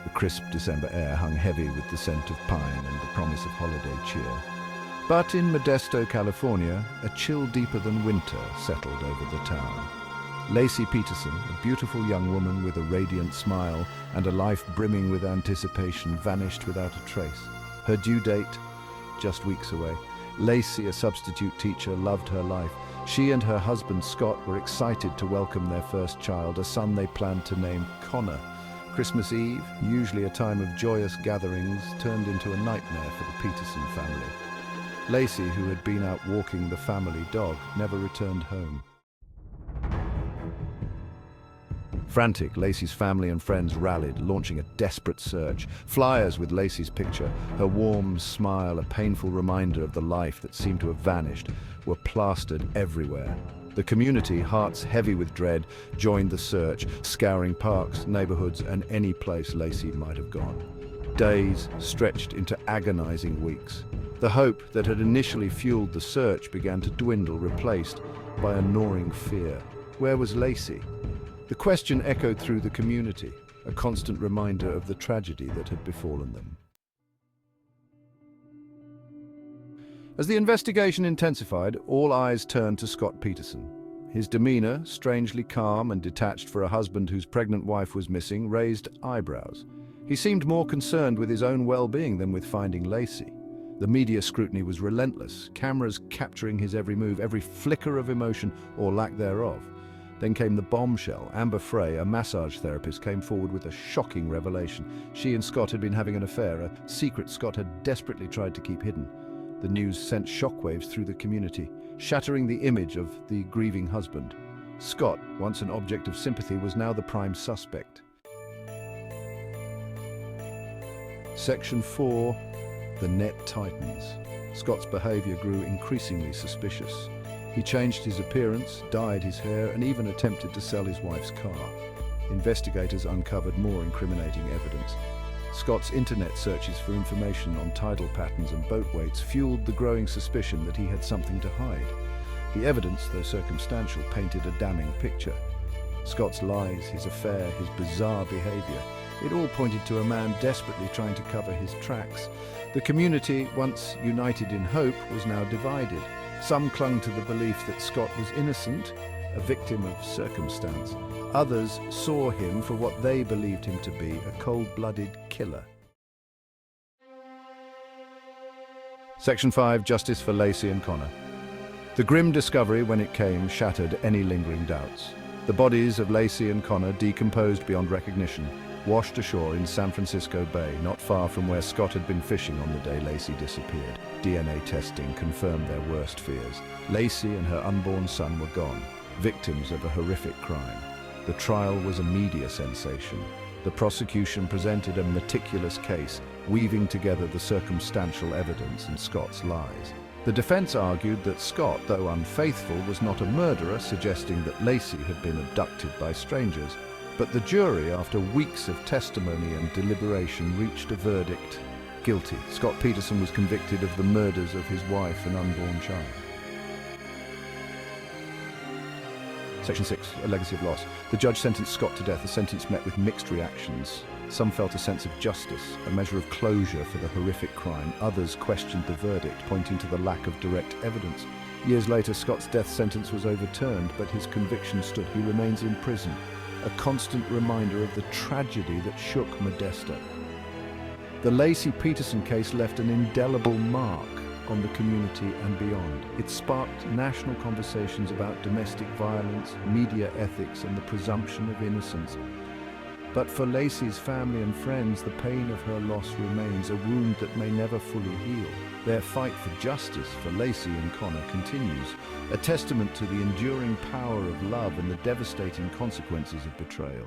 The crisp December air hung heavy with the scent of pine and the promise of holiday cheer. But in Modesto, California, a chill deeper than winter settled over the town. Laci Peterson, a beautiful young woman with a radiant smile and a life brimming with anticipation, vanished without a trace. Her due date, just weeks away. Laci, a substitute teacher, loved her life. She and her husband Scott were excited to welcome their first child, a son they planned to name Connor. Christmas Eve, usually a time of joyous gatherings, turned into a nightmare for the Peterson family. Laci, who had been out walking the family dog, never returned home. Frantic, Laci's family and friends rallied, launching a desperate search. Flyers with Laci's picture, her warm smile, a painful reminder of the life that seemed to have vanished, were plastered everywhere. The community, hearts heavy with dread, joined the search, scouring parks, neighborhoods, and any place Laci might have gone. Days stretched into agonizing weeks. The hope that had initially fueled the search began to dwindle, replaced by a gnawing fear. Where was Laci? The question echoed through the community, a constant reminder of the tragedy that had befallen them. As the investigation intensified, all eyes turned to Scott Peterson. His demeanor, strangely calm and detached for a husband whose pregnant wife was missing, raised eyebrows. He seemed more concerned with his own well-being than with finding Laci. The media scrutiny was relentless, cameras capturing his every move, every flicker of emotion or lack thereof. Then came the bombshell. Amber Frey, a massage therapist, came forward with a shocking revelation. She and Scott had been having an affair, a secret Scott had desperately tried to keep hidden. The news sent shockwaves through the community, shattering the image of the grieving husband. Scott, once an object of sympathy, was now the prime suspect. Section 4. The net tightens. Scott's behavior grew increasingly suspicious. He changed his appearance, dyed his hair, and even attempted to sell his wife's car. Investigators uncovered more incriminating evidence. Scott's internet searches for information on tidal patterns and boat weights fueled the growing suspicion that he had something to hide. The evidence, though circumstantial, painted a damning picture. Scott's lies, his affair, his bizarre behavior, it all pointed to a man desperately trying to cover his tracks. The community, once united in hope, was now divided. Some clung to the belief that Scott was innocent, a victim of circumstance. Others saw him for what they believed him to be, a cold-blooded killer. Section 5. Justice for Laci and Connor. The grim discovery, when it came, shattered any lingering doubts. The bodies of Laci and Connor, decomposed beyond recognition, washed ashore in San Francisco Bay, not far from where Scott had been fishing on the day Laci disappeared. DNA testing confirmed their worst fears. Laci and her unborn son were gone, victims of a horrific crime. The trial was a media sensation. The prosecution presented a meticulous case, weaving together the circumstantial evidence and Scott's lies. The defense argued that Scott, though unfaithful, was not a murderer, suggesting that Laci had been abducted by strangers. But the jury, after weeks of testimony and deliberation, reached a verdict: guilty. Scott Peterson was convicted of the murders of his wife and unborn child. Section 6. A legacy of loss. The judge sentenced Scott to death, a sentence met with mixed reactions. Some felt a sense of justice, a measure of closure for the horrific crime. Others questioned the verdict, pointing to the lack of direct evidence. Years later, Scott's death sentence was overturned, but his conviction stood. He remains in prison, a constant reminder of the tragedy that shook Modesto. The Laci Peterson case left an indelible mark on the community and beyond. It sparked national conversations about domestic violence, media ethics, and the presumption of innocence. But for Laci's family and friends, the pain of her loss remains, a wound that may never fully heal. Their fight for justice for Laci and Connor continues, a testament to the enduring power of love and the devastating consequences of betrayal.